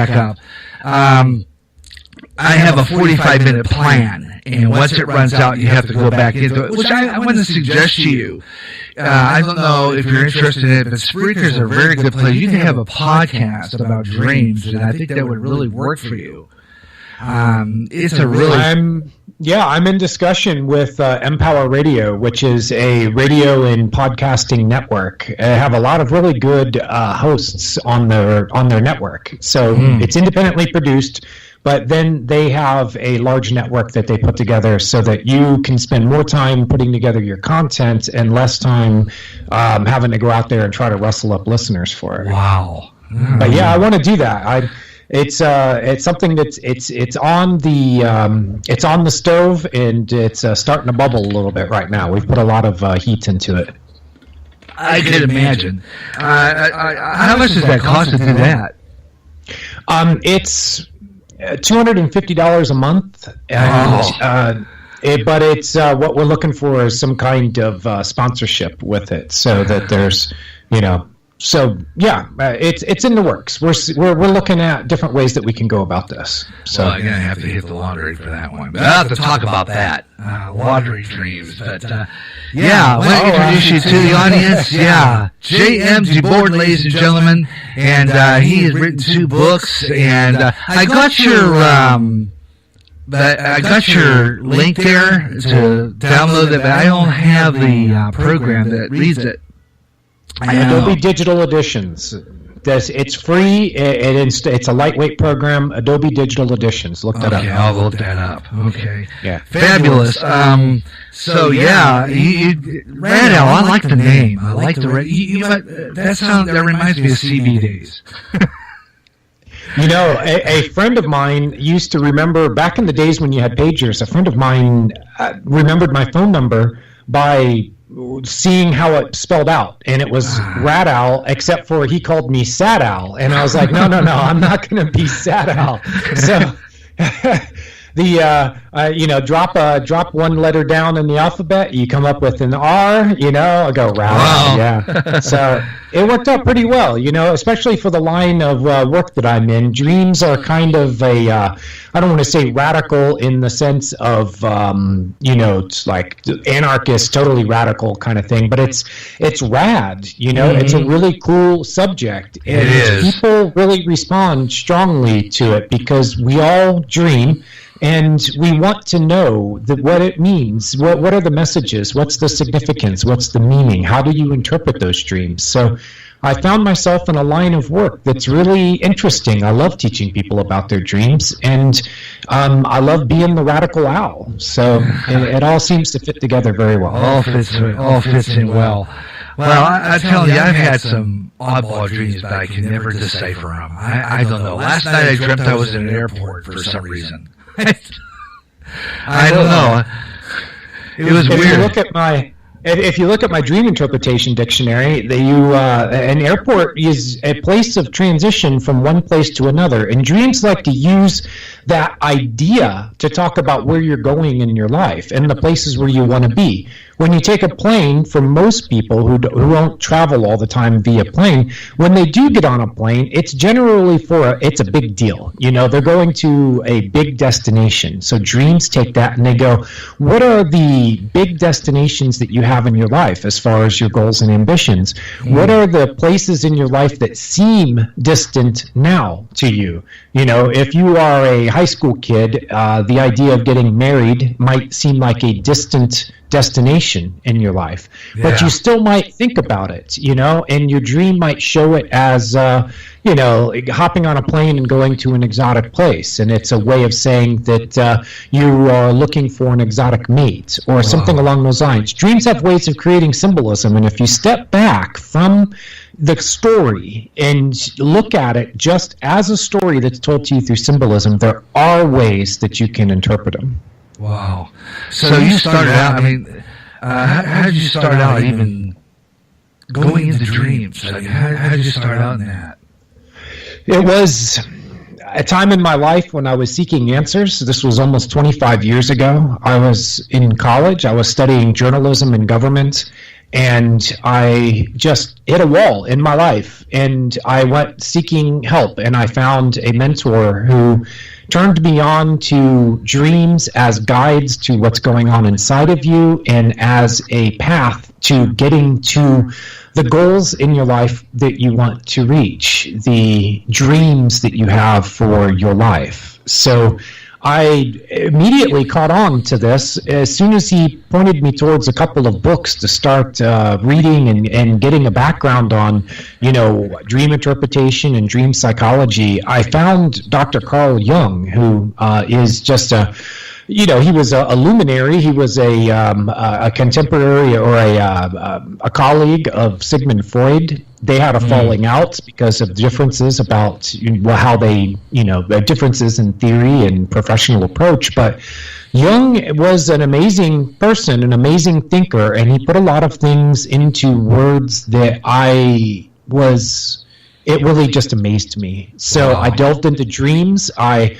back up. I have a 45-minute plan, and once it runs out, you have to go back into it, which I want to suggest to you. I don't know if you're interested in it, but Spreaker's a very good place. You can have a podcast about dreams, and I think that would really work for you. It's a really... I'm in discussion with Empower Radio, which is a radio and podcasting network. They have a lot of really good hosts on their network. So it's independently produced, but then they have a large network that they put together so that you can spend more time putting together your content and less time having to go out there and try to rustle up listeners for it. Wow. But yeah, I want to do that. It's something that's it's on the stove, and it's starting to bubble a little bit right now. We've put a lot of heat into it. I can imagine. How much does that cost to do that? It's $250 a month, and but it's what we're looking for is some kind of sponsorship with it, so that there's So yeah, it's in the works. We're looking at different ways that we can go about this. So I'm gonna have to hit the lottery for that one. But I'll have to talk about that lottery dreams. But I want to introduce you to the audience. Yeah, J.M. DeBoard, ladies and gentlemen, and he has written 2 books. And I got your link there to download it, but I don't have the program that reads it. Adobe Digital Editions. It's free. It's a lightweight program. Adobe Digital Editions. Look that up. Okay, I'll look that up. Okay. Yeah. Fabulous. So yeah, Red Owl. I like the name. I like the Red. That reminds me of CB days. A friend of mine used to remember back in the days when you had pagers. A friend of mine remembered my phone number by seeing how it spelled out, and it was Rat Owl, except for he called me Sad Owl, and I was like, no, I'm not going to be Sad Owl. So drop one letter down in the alphabet, you come up with an R, I go Rat Owl. Yeah. So it worked out pretty well, especially for the line of work that I'm in. Dreams are kind of I don't want to say radical in the sense of, it's like anarchist, totally radical kind of thing, but it's rad, it's a really cool subject. And people really respond strongly to it because we all dream. And we want to know what it means. What are the messages? What's the significance? What's the meaning? How do you interpret those dreams? So I found myself in a line of work that's really interesting. I love teaching people about their dreams, and I love being the radical owl. So it all seems to fit together very well. All fits in well. Well, I tell you, I've had some oddball dreams, but I can never decipher them. I don't know. Last night I dreamt I was in an airport for some reason. I don't know. It was weird. If you look at my dream interpretation dictionary, an airport is a place of transition from one place to another, and dreams like to use that idea to talk about where you're going in your life and the places where you want to be. When you take a plane, for most people who don't travel all the time via plane, when they do get on a plane, it's generally it's a big deal. They're going to a big destination. So dreams take that and they go, what are the big destinations that you have in your life as far as your goals and ambitions? What are the places in your life that seem distant now to you? If you are a high school kid, the idea of getting married might seem like a distant destination in your life, but you still might think about it, and your dream might show it as, hopping on a plane and going to an exotic place, and it's a way of saying that you are looking for an exotic mate or something along those lines. Dreams have ways of creating symbolism, and if you step back from the story and look at it just as a story that's told to you through symbolism, there are ways that you can interpret them. Wow. So you started out, how did you start out even going into dreams? How did you start out in that? It was a time in my life when I was seeking answers. This was almost 25 years ago. I was in college. I was studying journalism and government, and I just hit a wall in my life, and I went seeking help, and I found a mentor who turned me on to dreams as guides to what's going on inside of you and as a path to getting to the goals in your life that you want to reach, the dreams that you have for your life. So I immediately caught on to this as soon as he pointed me towards a couple of books to start reading and getting a background on, dream interpretation and dream psychology. I found Dr. Carl Jung, who is just he was a luminary. He was a contemporary or a colleague of Sigmund Freud. They had a falling out because of differences about how they, the differences in theory and professional approach. But Jung was an amazing person, an amazing thinker, and he put a lot of things into words that it really just amazed me. So I delved into dreams. I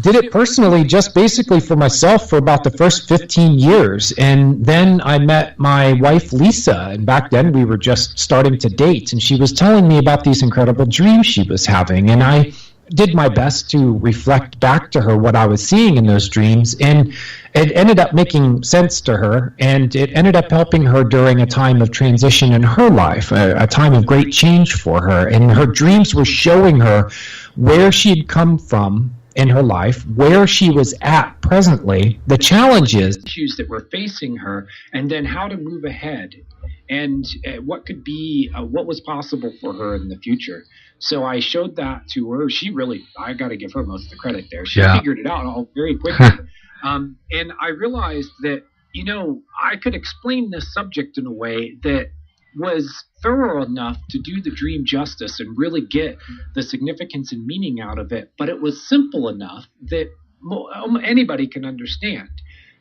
did it personally, just basically for myself, for about the first 15 years. And then I met my wife, Lisa, and back then we were just starting to date, and she was telling me about these incredible dreams she was having. And I did my best to reflect back to her what I was seeing in those dreams, and it ended up making sense to her, and it ended up helping her during a time of transition in her life, a time of great change for her. And her dreams were showing her where she had come from in her life, where she was at presently, the challenges, issues that were facing her, and then how to move ahead, and what could be, what was possible for her in the future. So I showed that to her. I got to give her most of the credit there. She figured it out all very quickly. And I realized that, I could explain this subject in a way that was thorough enough to do the dream justice and really get the significance and meaning out of it. But it was simple enough that anybody can understand.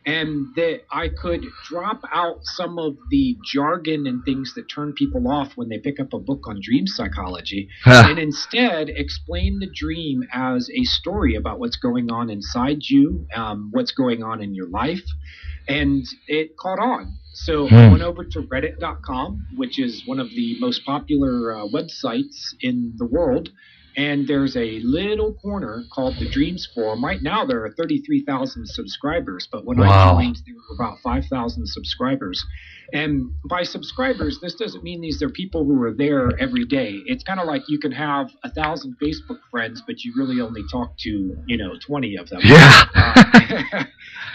And that I could drop out some of the jargon and things that turn people off when they pick up a book on dream psychology, and instead explain the dream as a story about what's going on inside you, what's going on in your life. And it caught on. So I went over to reddit.com, which is one of the most popular websites in the world. And there's a little corner called the Dreams Forum. Right now, there are 33,000 subscribers, but when I joined, there were about 5,000 subscribers. And by subscribers, this doesn't mean these are people who are there every day. It's kind of like you can have 1,000 Facebook friends, but you really only talk to, 20 of them. Yeah.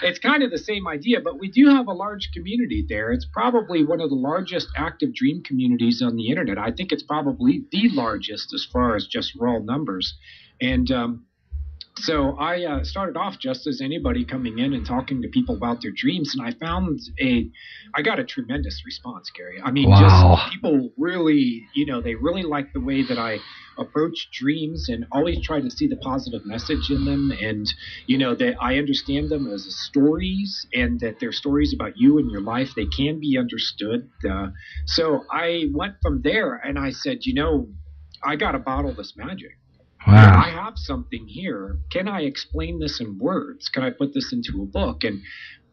It's kind of the same idea, but we do have a large community there. It's probably one of the largest active dream communities on the internet. I think it's probably the largest as far as just raw numbers. And so I started off just as anybody coming in and talking to people about their dreams, and I got a tremendous response, Gary. I mean, just people really, they really like the way that I approach dreams and always try to see the positive message in them, and that I understand them as stories, and that they're stories about you and your life. They can be understood. So I went from there, and I said, I got to bottle this magic. Wow. I have something here. Can I explain this in words? Can I put this into a book? And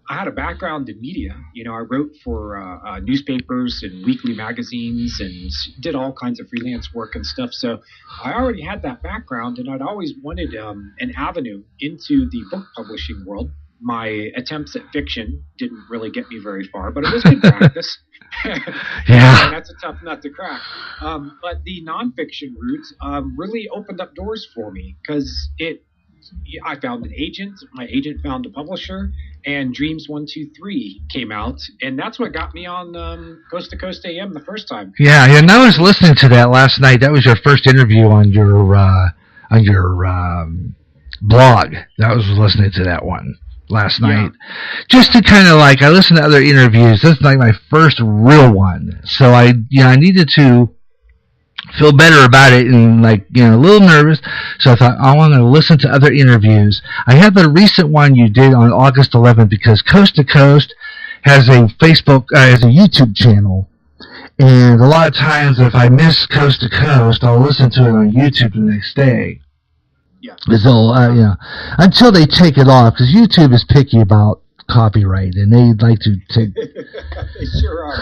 I had a background in media. I wrote for newspapers and weekly magazines and did all kinds of freelance work and stuff. So I already had that background, and I'd always wanted an avenue into the book publishing world. My attempts at fiction didn't really get me very far, but it was good practice. Yeah. That's a tough nut to crack. But the nonfiction route really opened up doors for me, because I found an agent, my agent found a publisher, and Dreams 123 came out, and that's what got me on Coast to Coast AM the first time. Yeah, and I was listening to that last night. That was your first interview on your blog. I was listening to that one last night, just to kind of I listened to other interviews. This is my first real one, so I needed to feel better about it, and a little nervous. So I thought, I want to listen to other interviews. I had the recent one you did on August 11th, because Coast to Coast has a YouTube channel, and a lot of times if I miss Coast to Coast, I'll listen to it on YouTube the next day. Yeah. So, until they take it off, because YouTube is picky about copyright, and they like to take. They sure are.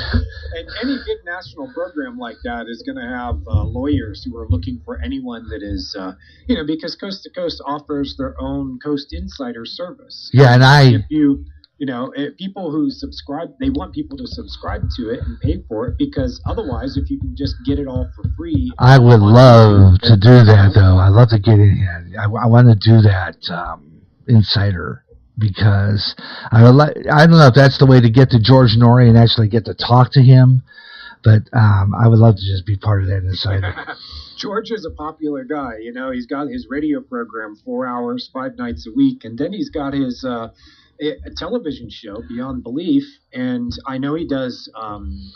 And any big national program like that is going to have lawyers who are looking for anyone that is, because Coast to Coast offers their own Coast Insider service. Yeah, and if people who subscribe, they want people to subscribe to it and pay for it, because otherwise, if you can just get it all for free. I would love to do that, though. I love to get in here. I want to do that Insider, because I don't know if that's the way to get to George Norrie and actually get to talk to him, but I would love to just be part of that Insider. George is a popular guy. He's got his radio program 4 hours, 5 nights a week, and then he's got his a television show, Beyond Belief, and I know he does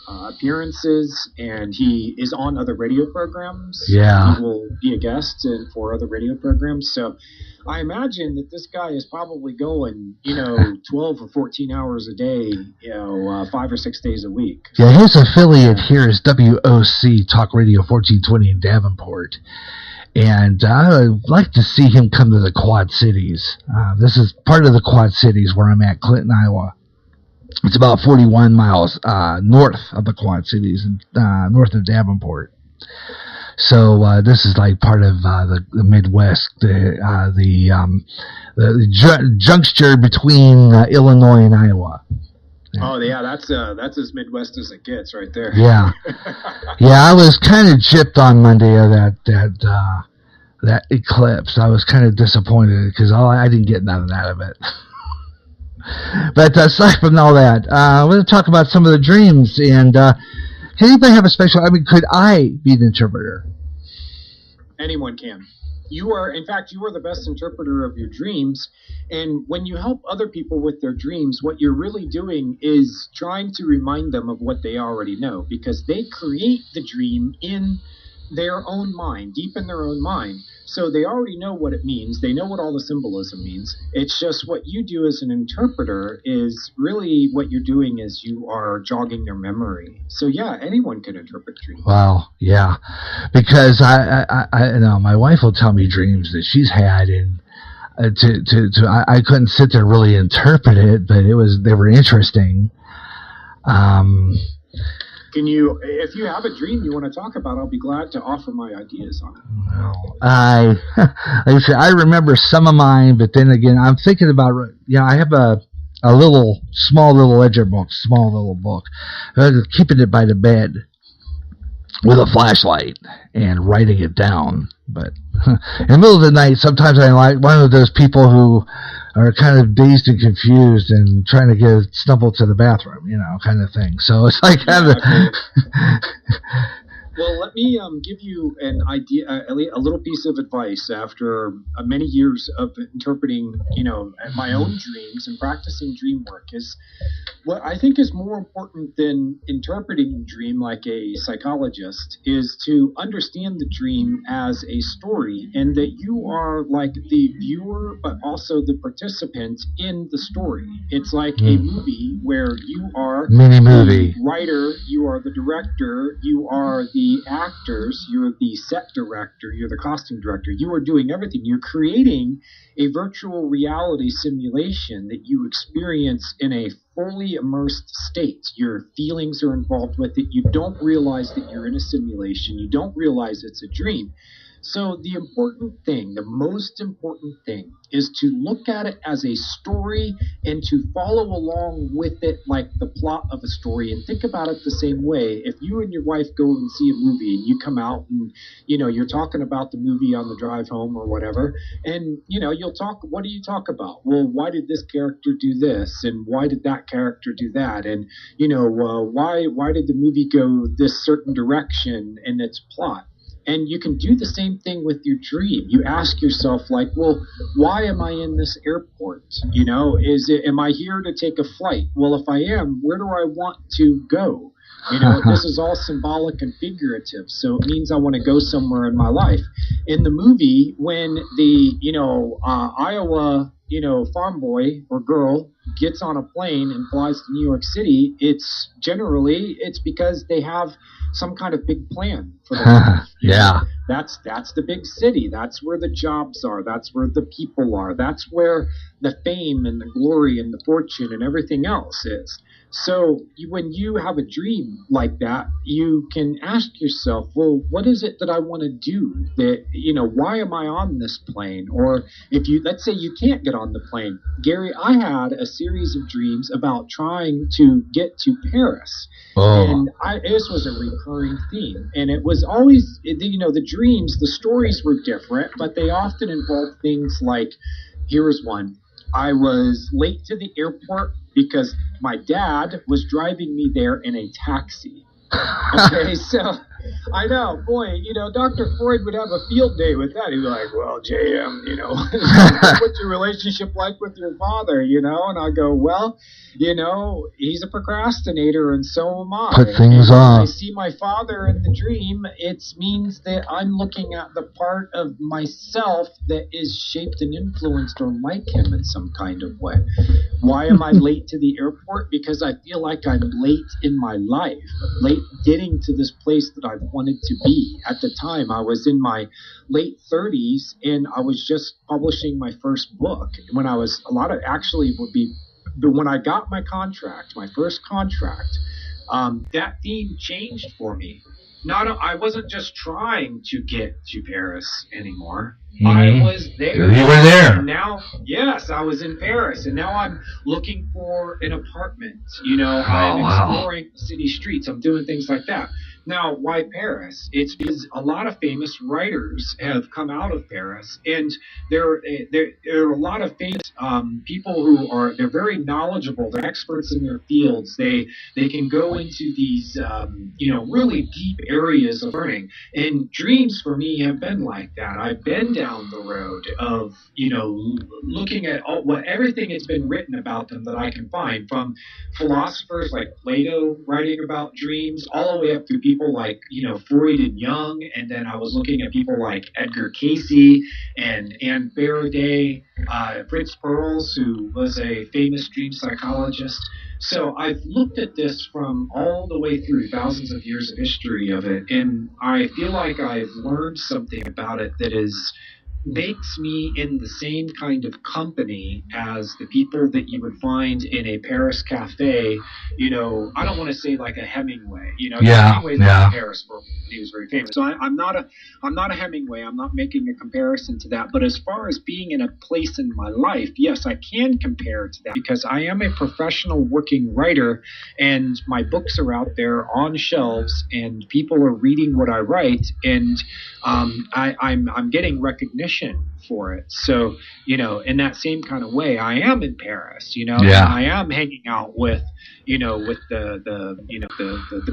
appearances, and he is on other radio programs. Yeah. He will be a guest for other radio programs, so I imagine that this guy is probably going, 12 or 14 hours a day, 5 or 6 days a week. Yeah, his affiliate here is WOC Talk Radio 1420 in Davenport. And I would like to see him come to the Quad Cities. This is part of the Quad Cities where I'm at, Clinton, Iowa. It's about 41 miles north of the Quad Cities, north of Davenport. So this is like part of the Midwest, the juncture between Illinois and Iowa. Oh yeah, that's as Midwest as it gets, right there. Yeah, yeah. I was kind of gypped on Monday of that eclipse. I was kind of disappointed because I didn't get nothing out of it. But aside from all that, I want to talk about some of the dreams. And can anybody have a special? I mean, could I be the interpreter? Anyone can. In fact, you are the best interpreter of your dreams. And when you help other people with their dreams, what you're really doing is trying to remind them of what they already know, because they create the dream in their own mind, deep in their own mind. So they already know what it means. They know what all the symbolism means. It's just what you do as an interpreter is really what you're doing is you are jogging their memory. So yeah, anyone can interpret dreams. Wow, yeah, because I know my wife will tell me dreams that she's had, and I couldn't sit there and really interpret it, but they were interesting. Can you, if you have a dream you want to talk about, I'll be glad to offer my ideas on it. Well, like I said, I remember some of mine, but then again, I'm thinking about, I have a small little ledger book, keeping it by the bed with a flashlight and writing it down. But in the middle of the night, sometimes I'm like one of those people who are kind of dazed and confused and trying to stumble to the bathroom, kind of thing. So it's like Well, let me give you an idea, a little piece of advice after many years of interpreting, my own dreams and practicing dream work. Is what I think is more important than interpreting the dream like a psychologist is to understand the dream as a story, and that you are like the viewer, but also the participant in the story. It's like a movie where you are the writer, you are the director, you are the actors, you're the set director, you're the costume director, you are doing everything. You're creating a virtual reality simulation that you experience in a fully immersed state. Your feelings are involved with it. You don't realize that you're in a simulation. You don't realize it's a dream. So the most important thing is to look at it as a story and to follow along with it like the plot of a story, and think about it the same way. If you and your wife go and see a movie and you come out and, you're talking about the movie on the drive home or whatever, and, you'll talk, what do you talk about? Well, why did this character do this? And why did that character do that? And, why did the movie go this certain direction in its plot? And you can do the same thing with your dream. You ask yourself, like, well, why am I in this airport? Am I here to take a flight? Well, if I am, where do I want to go? This is all symbolic and figurative. So it means I want to go somewhere in my life. In the movie, when the, Iowa farm boy or girl gets on a plane and flies to New York City, it's because they have some kind of big plan for their life. Yeah. That's the big city. That's where the jobs are. That's where the people are. That's where the fame and the glory and the fortune and everything else is. So when you have a dream like that, you can ask yourself, well, what is it that I want to do? That, why am I on this plane? Or let's say you can't get on the plane. Gary, I had a series of dreams about trying to get to Paris. Oh. And this was a recurring theme. And it was always, the dreams, the stories were different, but they often involved things like, here is one. I was late to the airport because my dad was driving me there in a taxi. Okay, so I know, boy, Dr. Freud would have a field day with that. He'd be like, well, JM, what's your relationship like with your father, And I go, well, he's a procrastinator and so am I. Put things off. When I see my father in the dream, it means that I'm looking at the part of myself that is shaped and influenced or like him in some kind of way. Why am I late to the airport? Because I feel like I'm late in my life, late getting to this place that I've wanted to be. At the time, I was in my late 30s and I was just publishing my first book. When I was, when I got my contract, my first contract, that theme changed for me. I wasn't just trying to get to Paris anymore. Mm-hmm. I was there. You were there. And now, yes, I was in Paris, and now I'm looking for an apartment. I'm exploring city streets. I'm doing things like that. Now, why Paris? It's because a lot of famous writers have come out of Paris, and there are a lot of famous people who they're very knowledgeable. They're experts in their fields. They can go into these really deep areas of learning. And dreams for me have been like that. I've been down the road of looking at everything that's been written about them that I can find, from philosophers like Plato writing about dreams, all the way up through people like Freud and Jung, and then I was looking at people like Edgar Cayce and Anne Faraday, Fritz Perls, who was a famous dream psychologist. So I've looked at this from all the way through thousands of years of history of it, and I feel like I've learned something about it that makes me in the same kind of company as the people that you would find in a Paris cafe. I don't want to say like a Hemingway. Hemingway lived in Paris for he was very famous. So I'm not a Hemingway. I'm not making a comparison to that. But as far as being in a place in my life, yes, I can compare to that because I am a professional working writer, and my books are out there on shelves, and people are reading what I write, and I'm getting recognition for it. So, in that same kind of way, I am in Paris, and I am hanging out with the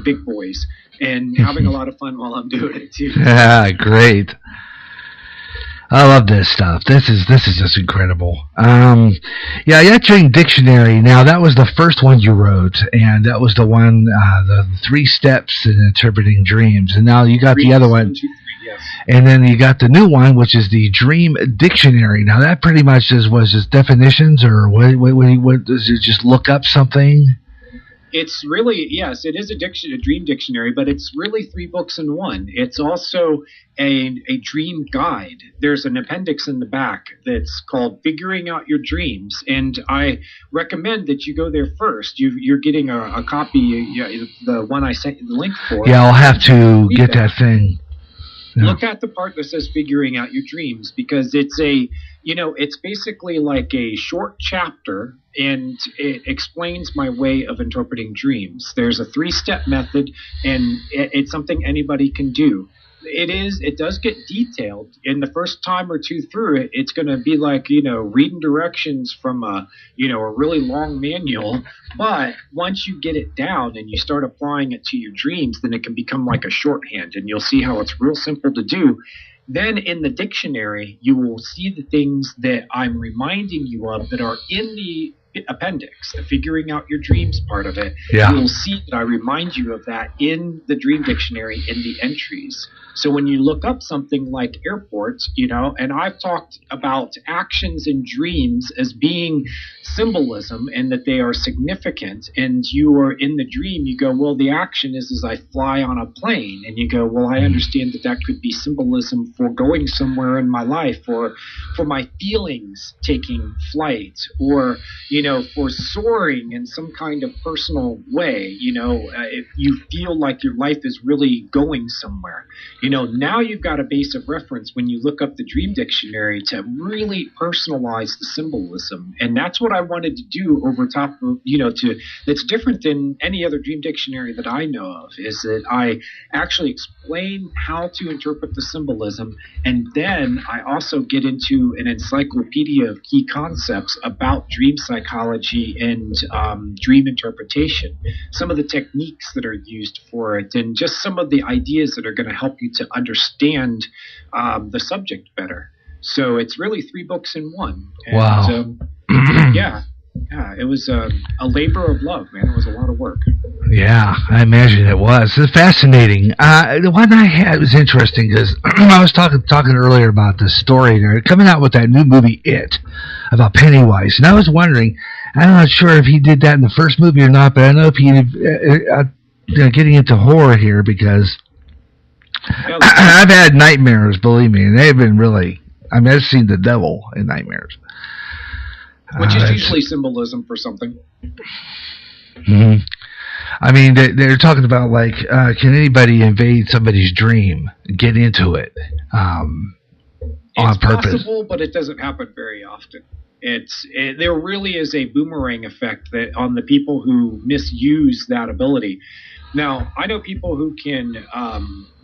big boys and having a lot of fun while I'm doing it too. Yeah, great. I love this stuff. This is just incredible. Yet Dream Dictionary. Now that was the first one you wrote, and that was the one, the 3 steps in interpreting dreams. And now you got the other one. Yes. And then you got the new one, which is the Dream Dictionary. Now that pretty much was just definitions, or what does it just look up something? It's really, yes, it is a dream dictionary, but it's really 3 books in one. It's also a dream guide. There's an appendix in the back that's called Figuring Out Your Dreams, and I recommend that you go there first. You're getting a copy, the one I sent you the link for. Yeah, I'll have to get that thing. Yeah. Look at the part that says Figuring Out Your Dreams, because it's it's basically like a short chapter, and it explains my way of interpreting dreams. There's a 3-step method, and it's something anybody can do. It does get detailed. In the first time or 2 through it, it's going to be like, reading directions from a really long manual. But once you get it down and you start applying it to your dreams, then it can become like a shorthand, and you'll see how it's real simple to do. Then in the dictionary, you will see the things that I'm reminding you of that are in the appendix, the figuring out your dreams part of it, Yeah. you'll see that I remind you of that in the dream dictionary in the entries. So when you look up something like airports, and I've talked about actions in dreams as being symbolism and that they are significant, and you are in the dream, you go, well, the action is I fly on a plane, and you go, well, I understand that could be symbolism for going somewhere in my life, or for my feelings taking flight, or for soaring in some kind of personal way. If you feel like your life is really going somewhere, now you've got a base of reference when you look up the dream dictionary to really personalize the symbolism. And that's what I wanted to do over top of, that's different than any other dream dictionary that I know of, is that I actually explain how to interpret the symbolism, and then I also get into an encyclopedia of key concepts about dream psychology and dream interpretation, some of the techniques that are used for it, and just some of the ideas that are going to help you to understand the subject better. So it's really 3 books in one. And, wow. Yeah, it was a labor of love, man. It was a lot of work. Yeah, I imagine it was. It's fascinating. The one I had was interesting because I was talking earlier about the story. They're coming out with that new movie, It, about Pennywise. And I was wondering, I'm not sure if he did that in the first movie or not, but I know if he getting into horror here because I've had nightmares, believe me, and they've been really, I've seen the devil in nightmares. Which is usually symbolism for something. Mm-hmm. I mean, they're talking about, like, can anybody invade somebody's dream, get into it on purpose? It's possible, but it doesn't happen very often. There really is a boomerang effect that on the people who misuse that ability. Now, I know people who can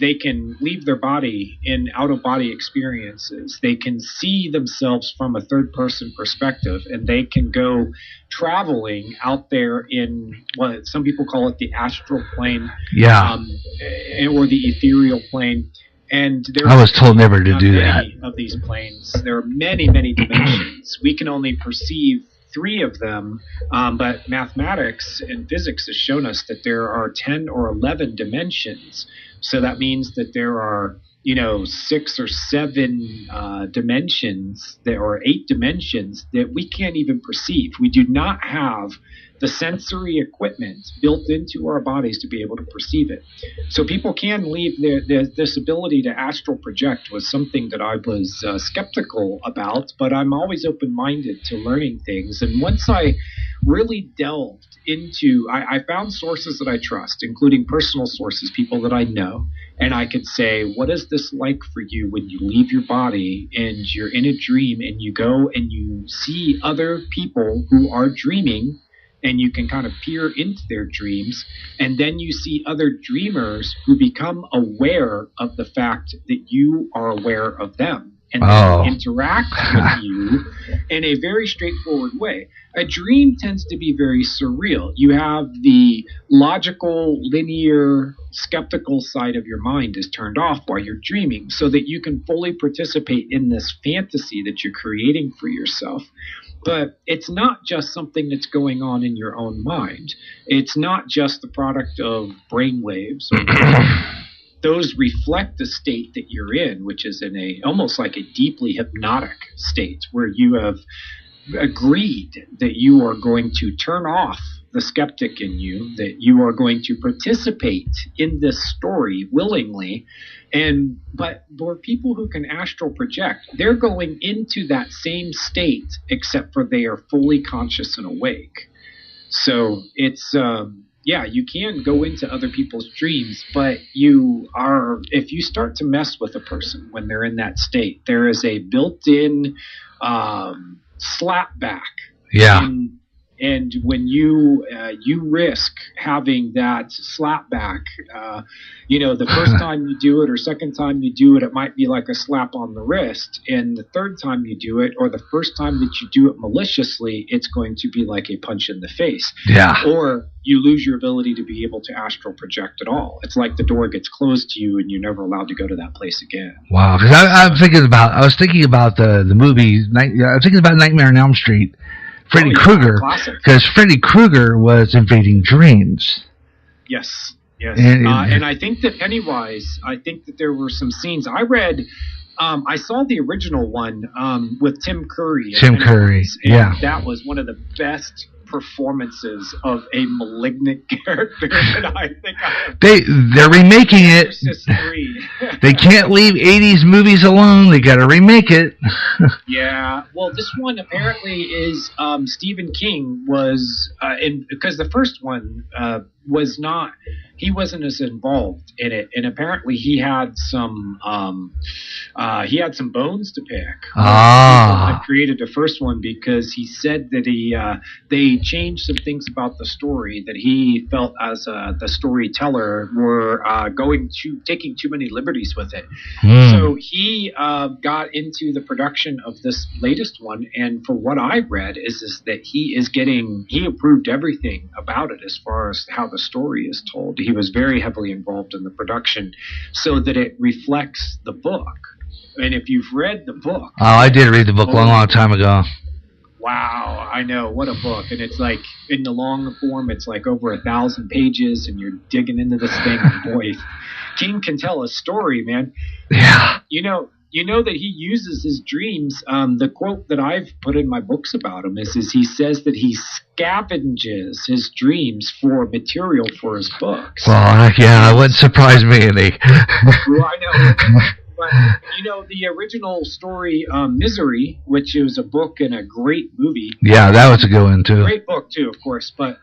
they can leave their body in out-of-body experiences. They can see themselves from a third-person perspective, and they can go traveling out there in what some people call it the astral plane, or the ethereal plane. And I was told never to do that. Of these planes, there are many, many dimensions. We can only perceive 3 of them, but mathematics and physics has shown us that there are 10 or 11 dimensions. So that means that there are, 6 or 7 dimensions, or 8 dimensions that we can't even perceive. We do not have the sensory equipment built into our bodies to be able to perceive it. So people can leave this ability to astral project was something that I was skeptical about, but I'm always open-minded to learning things. And once I really delved into, I found sources that I trust, including personal sources, people that I know, and I could say, what is this like for you when you leave your body and you're in a dream and you go and you see other people who are dreaming, and you can kind of peer into their dreams, and then you see other dreamers who become aware of the fact that you are aware of them, and then interact with you in a very straightforward way. A dream tends to be very surreal. You have the logical, linear, skeptical side of your mind is turned off while you're dreaming so that you can fully participate in this fantasy that you're creating for yourself. But it's not just something that's going on in your own mind. It's not just the product of brainwaves. Those reflect the state that you're in, which is in almost like a deeply hypnotic state where you have agreed that you are going to turn off the skeptic in you, that you are going to participate in this story willingly. But for people who can astral project, they're going into that same state, except for they are fully conscious and awake. So it's, you can go into other people's dreams, but if you start to mess with a person when they're in that state, there is a built-in slap back. Yeah. And when you risk having that slap back, the first time you do it or second time you do it, it might be like a slap on the wrist. And the third time you do it, or the first time that you do it maliciously, it's going to be like a punch in the face. Yeah. Or you lose your ability to be able to astral project at all. It's like the door gets closed to you and you're never allowed to go to that place again. Wow. Because I was thinking about the movie. I was thinking about Nightmare on Elm Street. Freddy Krueger, because Freddy Krueger was invading dreams. Yes. And I think that Pennywise, I think that there were some scenes I read. I saw the original one with Tim Curry. Tim Curry, yeah. That was one of the best performances of a malignant character that I think they're remaking it. They can't leave 80s movies alone. They got to remake it. Yeah. Well, this one apparently is Stephen King was because the first one was not. He wasn't as involved in it, and apparently he had some bones to pick. I created the first one because he said that they changed some things about the story that he felt as the storyteller were taking too many liberties with it. So he got into the production of this latest one, and for what I read is that he approved everything about it as far as how the story is told. He was very heavily involved in the production so that it reflects the book. And if you've read the book... Oh, I did read the book a long time ago. Wow, I know. What a book. And it's like, in the long form, it's like over 1,000 pages, and you're digging into this thing. Boy, King can tell a story, man. Yeah. You know that he uses his dreams. The quote that I've put in my books about him is he says that he scavenges his dreams for material for his books. Well, yeah, that wouldn't surprise me any. Well, I know. But, the original story, Misery, which is a book and a great movie. Yeah, that was a good one, too. Great book, too, of course. But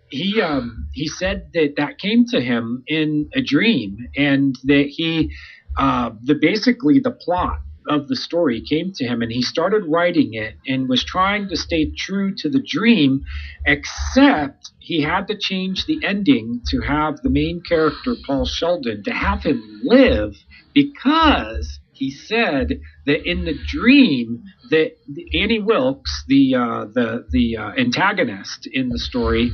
he said that came to him in a dream, and that basically the plot of the story came to him, and he started writing it and was trying to stay true to the dream, except he had to change the ending to have the main character, Paul Sheldon, to have him live, because he said that in the dream that Annie Wilkes, the antagonist in the story,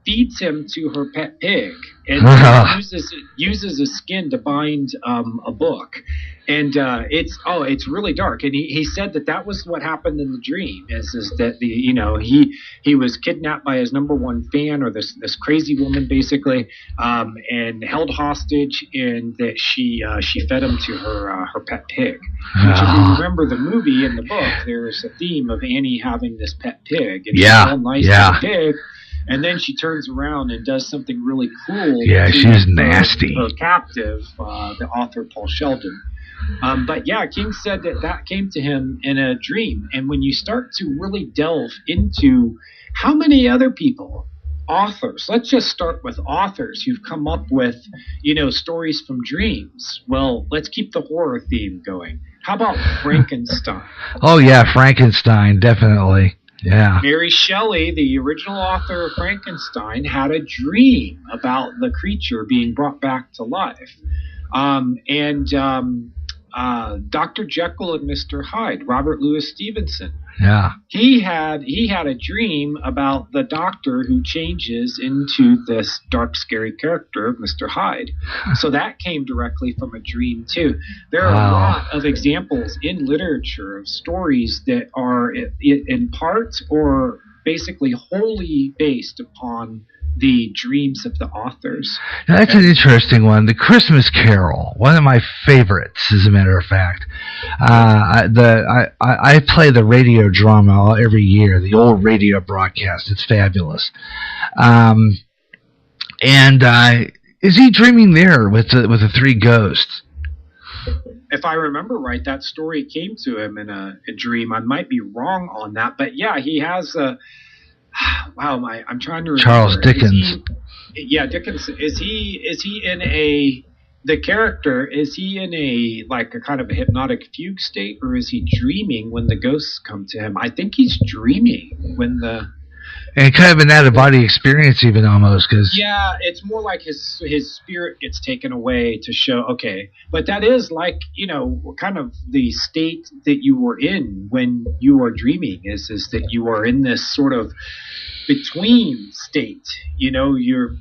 feeds him to her pet pig and uses his skin to bind a book. And it's really dark. And he said that was what happened in the dream is that he was kidnapped by his number one fan, or this crazy woman basically, and held hostage, and that she fed him to her pet pig. Which, if you remember the movie and the book, there's a theme of Annie having this pet pig, and she's all nice to the pig. And then she turns around and does something really cruel. Yeah, she's nasty. Her captive, the author Paul Sheldon. But yeah, King said that came to him in a dream. And when you start to really delve into how many other people, authors, let's just start with authors who've come up with, stories from dreams. Well, let's keep the horror theme going. How about Frankenstein? Oh yeah, Frankenstein, definitely. Yeah. Mary Shelley, the original author of Frankenstein, had a dream about the creature being brought back to life. Dr. Jekyll and Mr. Hyde, Robert Louis Stevenson. Yeah. He had a dream about the doctor who changes into this dark, scary character of Mr. Hyde. So that came directly from a dream too. There are a lot of examples in literature of stories that are in part or basically wholly based upon the dreams of the authors. Now, that's an interesting one. The Christmas Carol, one of my favorites, as a matter of fact. I play the radio drama every year, the old radio broadcast. It's fabulous. Is he dreaming there with the three ghosts? If I remember right, that story came to him in a dream. I might be wrong on that, but yeah, he has a. Wow, I'm trying to remember. Charles Dickens. Dickens. Is he in the character? Is he in a kind of a hypnotic fugue state, or is he dreaming when the ghosts come to him? I think he's dreaming when the. And kind of an out-of-body experience, even almost, because. Yeah, it's more like his spirit gets taken away to show. Okay, but that is kind of the state that you were in when you are dreaming. Is that you are in this sort of between state. You're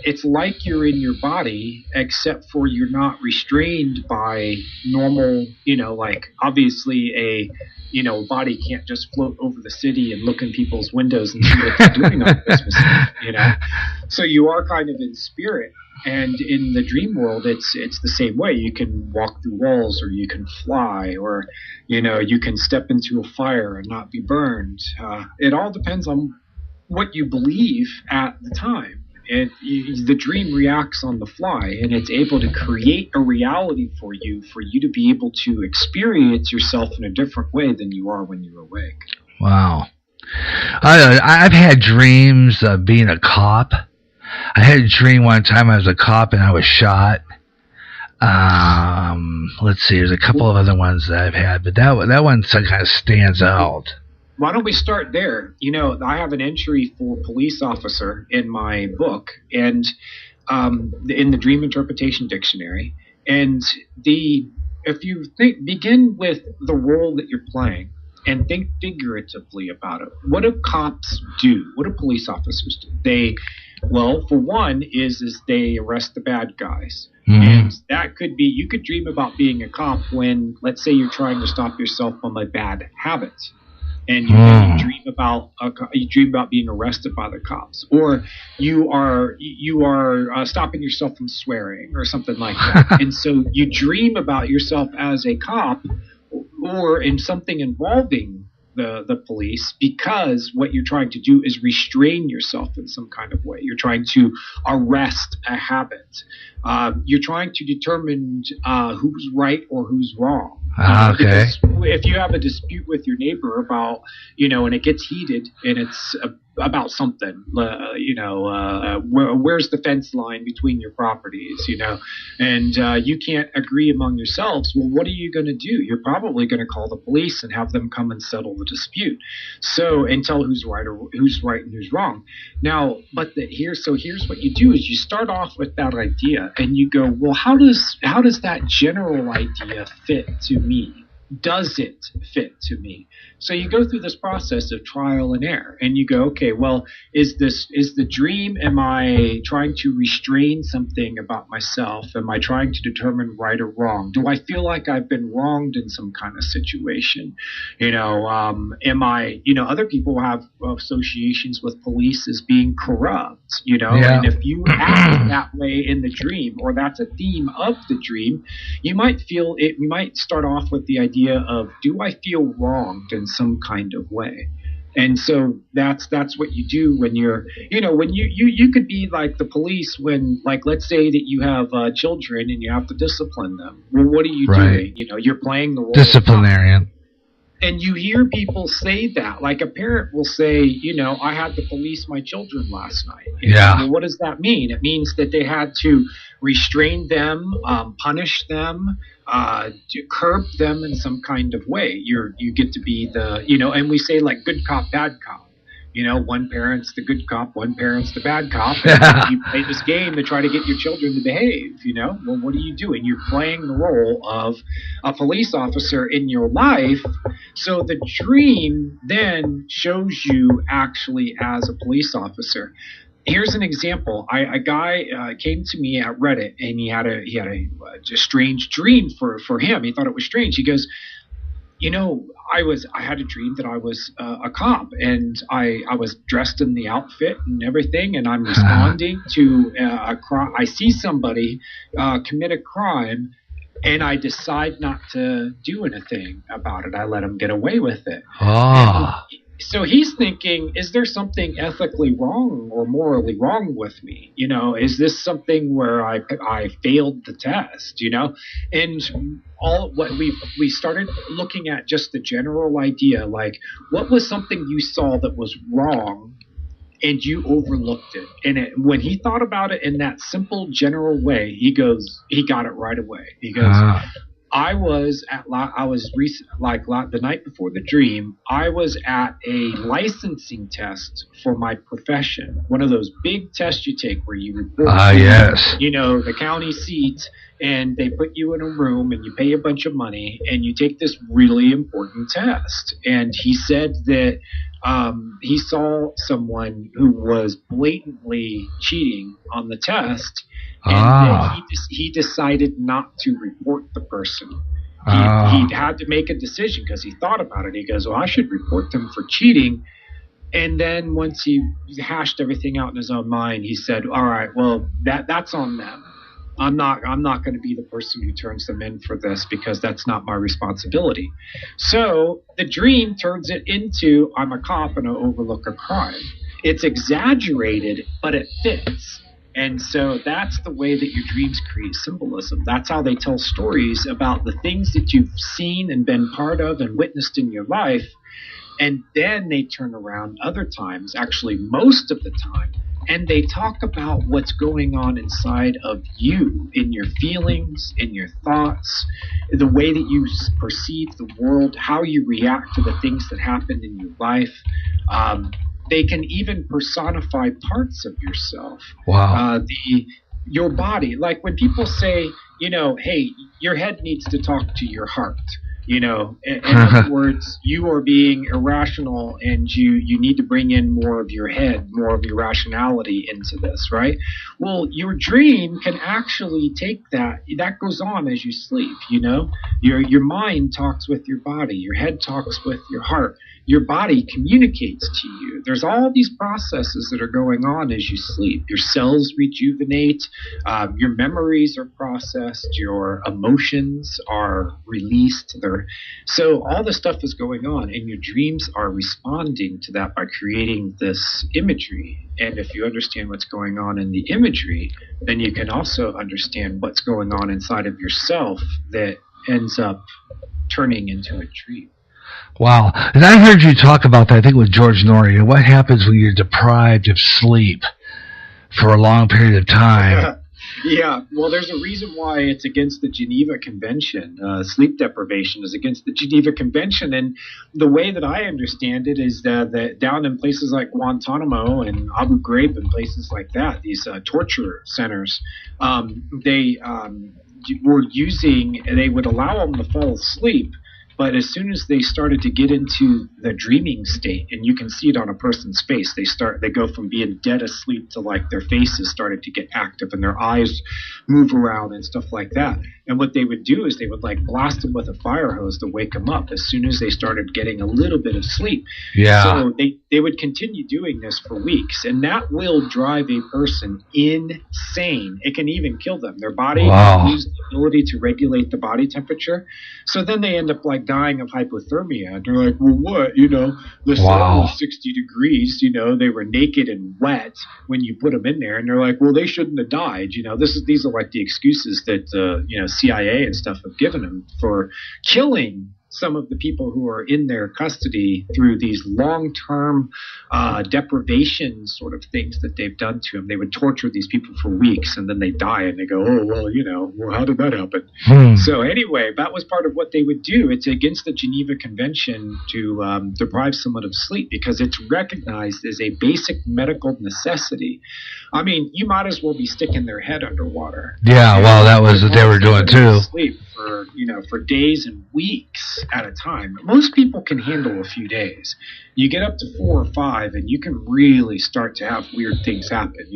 it's like you're in your body, except for you're not restrained by normal, like obviously body can't just float over the city and look in people's windows and see what they're doing on Christmas Eve, So you are kind of in spirit. And in the dream world, it's the same way. You can walk through walls, or you can fly, or you can step into a fire and not be burned. It all depends on what you believe at the time. The dream reacts on the fly, and it's able to create a reality for you to be able to experience yourself in a different way than you are when you're awake. Wow. I've had dreams of being a cop. I had a dream one time I was a cop and I was shot. Let's see, there's a couple of other ones that I've had, but that one kind of stands out. Why don't we start there? I have an entry for police officer in my book, and in the Dream Interpretation Dictionary. And if you begin with the role that you're playing, and think figuratively about it. What do cops do? What do police officers do? Well, for one, is they arrest the bad guys. Mm-hmm. And that could be, you could dream about being a cop when, let's say, you're trying to stop yourself from a bad habit. And you dream about being arrested by the cops, or you are stopping yourself from swearing or something like that. And so you dream about yourself as a cop, or in something involving the police, because what you're trying to do is restrain yourself in some kind of way. You're trying to arrest a habit. You're trying to determine who's right or who's wrong. Okay. If you have a dispute with your neighbor about, and it gets heated, and it's about something, where's the fence line between your properties, and you can't agree among yourselves, well, what are you going to do? You're probably going to call the police and have them come and settle the dispute. So, and tell who's right and who's wrong. Now, here's what you do is you start off with that idea and you go, well, how does that general idea fit to me? Does it fit to me? So you go through this process of trial and error, and you go, okay, well, is the dream, am I trying to restrain something about myself? Am I trying to determine right or wrong? Do I feel like I've been wronged in some kind of situation? Am I, other people have associations with police as being corrupt, Yeah. And if you act that way in the dream, or that's a theme of the dream, you might start off with the idea of, do I feel wronged in some kind of way? And so that's what you do when you're, when you could be like the police when, like, let's say that you have children and you have to discipline them. Well, what are you doing? You're playing the role disciplinarian. And you hear people say that, like a parent will say, I had to police my children last night. Well, what does that mean? It means that they had to restrain them, punish them, to curb them in some kind of way. You get to be the, and we say like good cop, bad cop. One parent's the good cop, one parent's the bad cop. And you play this game to try to get your children to behave, Well, what are you doing? You're playing the role of a police officer in your life. So the dream then shows you actually as a police officer. Here's an example. A guy came to me at Reddit, and he had a strange dream for him. He thought it was strange. He goes, I had a dream that I was a cop, and I was dressed in the outfit and everything, and I'm responding to a crime. I see somebody commit a crime, and I decide not to do anything about it. I let him get away with it. Oh. So he's thinking, is there something ethically wrong or morally wrong with me? Is this something where I failed the test? And all what we started looking at just the general idea, like what was something you saw that was wrong and you overlooked it. And when he thought about it in that simple general way, he got it right away. He goes, the night before the dream, I was at a licensing test for my profession. One of those big tests you take where you report to, the county seat, and they put you in a room and you pay a bunch of money and you take this really important test. And he said that he saw someone who was blatantly cheating on the test, and he decided not to report the person. He had to make a decision because he thought about it. He goes, well, I should report them for cheating. And then once he hashed everything out in his own mind, he said, all right, well, that's on them. I'm not going to be the person who turns them in for this because that's not my responsibility. So the dream turns it into, I'm a cop and I overlook a crime. It's exaggerated, but it fits. And so that's the way that your dreams create symbolism. That's how they tell stories about the things that you've seen and been part of and witnessed in your life. And then they turn around other times, actually most of the time, and they talk about what's going on inside of you, in your feelings, in your thoughts, the way that you perceive the world, how you react to the things that happen in your life. They can even personify parts of yourself. Wow. Your body. Like when people say, hey, your head needs to talk to your heart. In other words, you are being irrational and you need to bring in more of your head, more of your rationality into this, right? Well, your dream can actually take that. That goes on as you sleep, Your mind talks with your body. Your head talks with your heart. Your body communicates to you. There's all these processes that are going on as you sleep. Your cells rejuvenate. Your memories are processed. Your emotions are released. So all this stuff is going on, and your dreams are responding to that by creating this imagery. And if you understand what's going on in the imagery, then you can also understand what's going on inside of yourself that ends up turning into a dream. Wow. And I heard you talk about that, I think, with George Norrie. What happens when you're deprived of sleep for a long period of time? Yeah, well, there's a reason why it's against the Geneva Convention. Sleep deprivation is against the Geneva Convention. And the way that I understand it is that down in places like Guantanamo and Abu Ghraib and places like that, these torture centers, they would allow them to fall asleep. But as soon as they started to get into the dreaming state, and you can see it on a person's face, they go from being dead asleep to like their faces started to get active and their eyes move around and stuff like that. And what they would do is they would like blast them with a fire hose to wake them up as soon as they started getting a little bit of sleep. Yeah. So they would continue doing this for weeks, and that will drive a person insane. It can even kill them. Their body will lose the ability to regulate the body temperature. So then they end up like dying of hypothermia. And they're like, well, what? The sun was 60 degrees. They were naked and wet when you put them in there. And they're like, well, they shouldn't have died. These are like the excuses that, CIA and stuff have given them for killing some of the people who are in their custody through these long-term deprivation sort of things that they've done to them. They would torture these people for weeks, and then they die, and they go, oh, well, how did that happen? So anyway, that was part of what they would do. It's against the Geneva Convention to deprive someone of sleep because it's recognized as a basic medical necessity. I mean, you might as well be sticking their head underwater. Yeah, well, that was what they were doing too. Sleep for days and weeks at a time. Most people can handle a few days. You get up to 4 or 5, and you can really start to have weird things happen.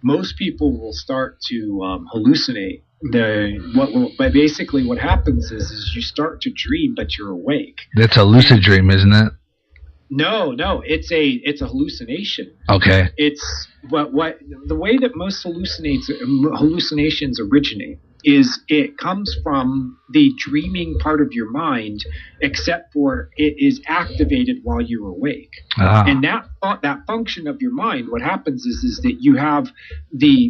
Most people will start to hallucinate. But basically what happens is you start to dream, but you're awake. That's a lucid dream, isn't it? No, it's a hallucination. Okay. It's what the way that most hallucinations originate is it comes from the dreaming part of your mind, except for it is activated while you're awake. And that function of your mind, what happens is that you have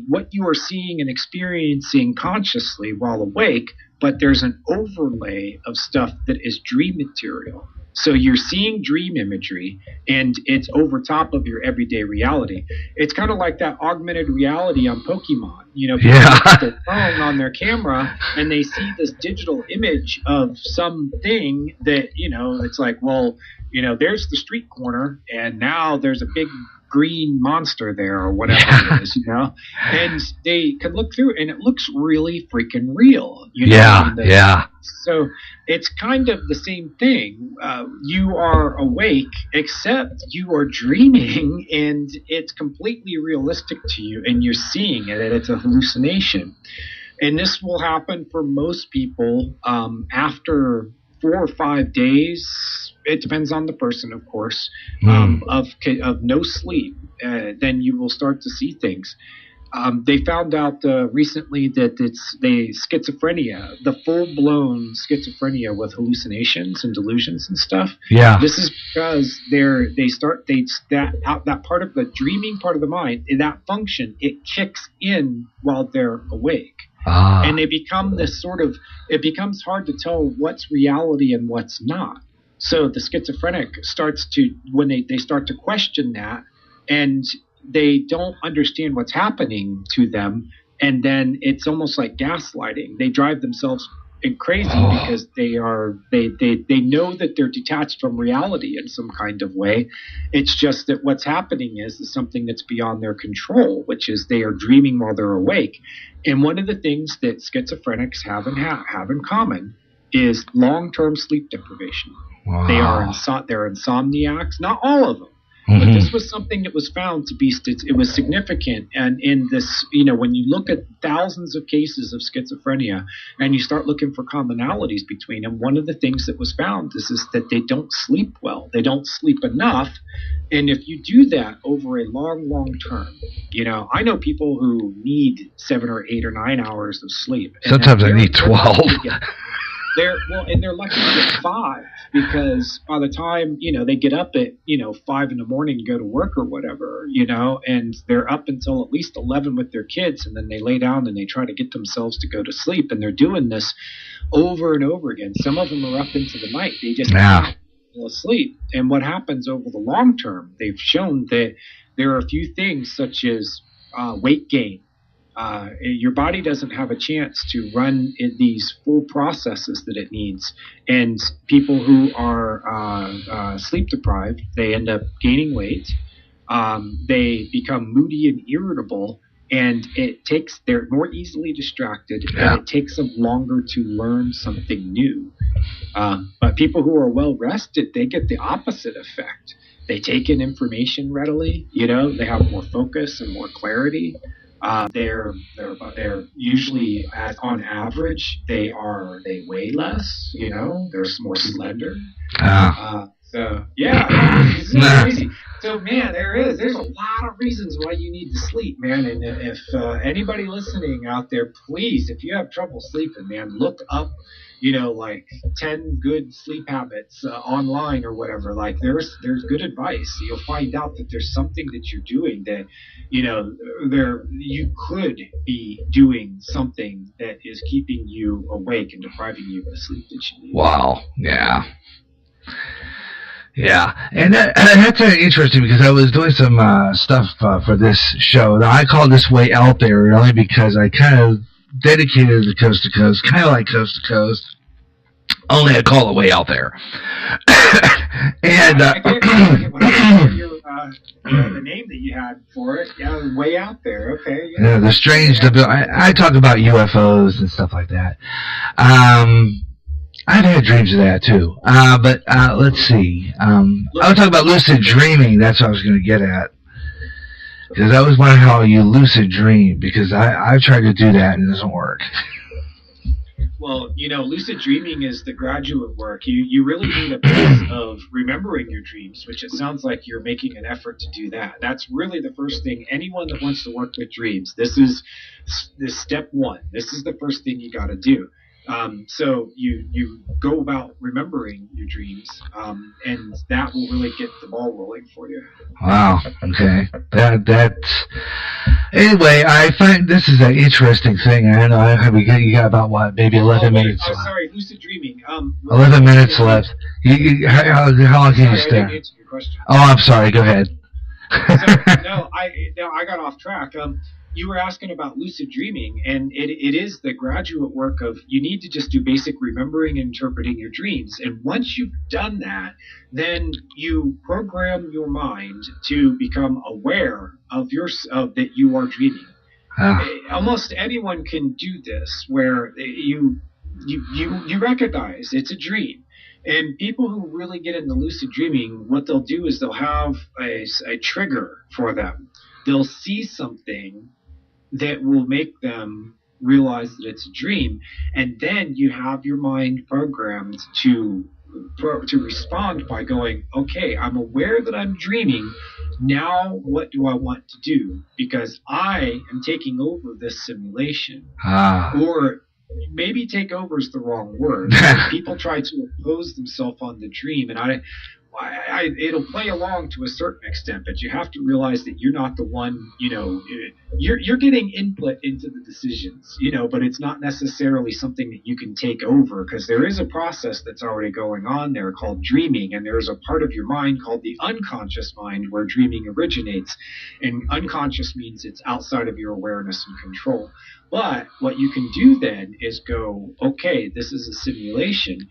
what you are seeing and experiencing consciously while awake, but there's an overlay of stuff that is dream material. So you're seeing dream imagery, and it's over top of your everyday reality. It's kind of like that augmented reality on Pokemon. People put their phone on their camera, and they see this digital image of something that, it's like, well, there's the street corner, and now there's a big green monster there or whatever it is, and they can look through and it looks really freaking real. Yeah. So it's kind of the same thing. You are awake, except you are dreaming, and it's completely realistic to you, and you're seeing it, and it's a hallucination. And this will happen for most people after 4 or 5 days. It depends on the person, of course, of no sleep. Then you will start to see things. They found out recently that it's schizophrenia, the full-blown schizophrenia with hallucinations and delusions and stuff. Yeah. This is because that part of the dreaming part of the mind, that function, it kicks in while they're awake. And they become it becomes hard to tell what's reality and what's not. So the schizophrenic when they start to question that, and they don't understand what's happening to them, and then it's almost like gaslighting. They drive themselves crazy because they know that they're detached from reality in some kind of way. It's just that what's happening is something that's beyond their control, which is they are dreaming while they're awake. And one of the things that schizophrenics have in common is long-term sleep deprivation. Wow. They're insomniacs, not all of them. But this was something that was found to be it was significant. And in this, when you look at thousands of cases of schizophrenia and you start looking for commonalities between them, one of the things that was found is that they don't sleep well. They don't sleep enough. And if you do that over a long, long term, I know people who need 7 or 8 or 9 hours of sleep. Sometimes I need 12. They're lucky to get 5, because by the time they get up at 5 in the morning to go to work or whatever, and they're up until at least 11 with their kids, and then they lay down and they try to get themselves to go to sleep, and they're doing this over and over again. Some of them are up into the night; they just can't fall asleep. And what happens over the long term? They've shown that there are a few things such as weight gain. Your body doesn't have a chance to run in these full processes that it needs. And people who are sleep deprived, they end up gaining weight. They become moody and irritable, and they're more easily distracted, and it takes them longer to learn something new. But people who are well rested, they get the opposite effect. They take in information readily, they have more focus and more clarity. They're usually on average they weigh less, they're more slender. So yeah, it's crazy. So man, there's a lot of reasons why you need to sleep, man. And if anybody listening out there, please, if you have trouble sleeping, man, look up like 10 good sleep habits online or whatever. Like there's good advice. You'll find out that there's something that you're doing that you could be doing something that is keeping you awake and depriving you of the sleep that you need. Wow. Yeah, and that's interesting, because I was doing some stuff for this show. Now, I call this Way Out There only because I kind of dedicated it to Coast to Coast, kind of like Coast to Coast, only I call it Way Out There. And the name that you had for it, Way Out There, okay. Yeah, the strange. I talk about UFOs and stuff like that. I've had dreams of that too. But let's see. I was talking about lucid dreaming. That's what I was going to get at. Because I was wondering how you lucid dream, because I've tried to do that and it doesn't work. Well, lucid dreaming is the graduate work. You really need a base of remembering your dreams, which it sounds like you're making an effort to do that. That's really the first thing. Anyone that wants to work with dreams, this is step one. This is the first thing you got to do. So you go about remembering your dreams, and that will really get the ball rolling for you. Wow. Okay. That's anyway. I find this is an interesting thing. I know you got about maybe 11 minutes left. Sorry, lucid dreaming. 11 minutes left. How long can you stay? I didn't answer your question. Oh, I'm sorry. Go ahead. I got off track. you were asking about lucid dreaming, and it is the graduate work of, you need to just do basic remembering and interpreting your dreams. And once you've done that, then you program your mind to become aware of that you are dreaming. Almost anyone can do this, where you recognize it's a dream. And people who really get into lucid dreaming, what they'll do is they'll have a trigger for them. They'll see something that will make them realize that it's a dream, and then you have your mind programmed to respond by going, okay, I'm aware that I'm dreaming. Now what do I want to do? Because I am taking over this simulation. Or maybe take over is the wrong word. People try to impose themselves on the dream, and it'll play along to a certain extent, but you have to realize that you're not the one, you're getting input into the decisions, but it's not necessarily something that you can take over, because there is a process that's already going on there called dreaming, and there's a part of your mind called the unconscious mind where dreaming originates, and unconscious means it's outside of your awareness and control. But what you can do then is go, okay, this is a simulation.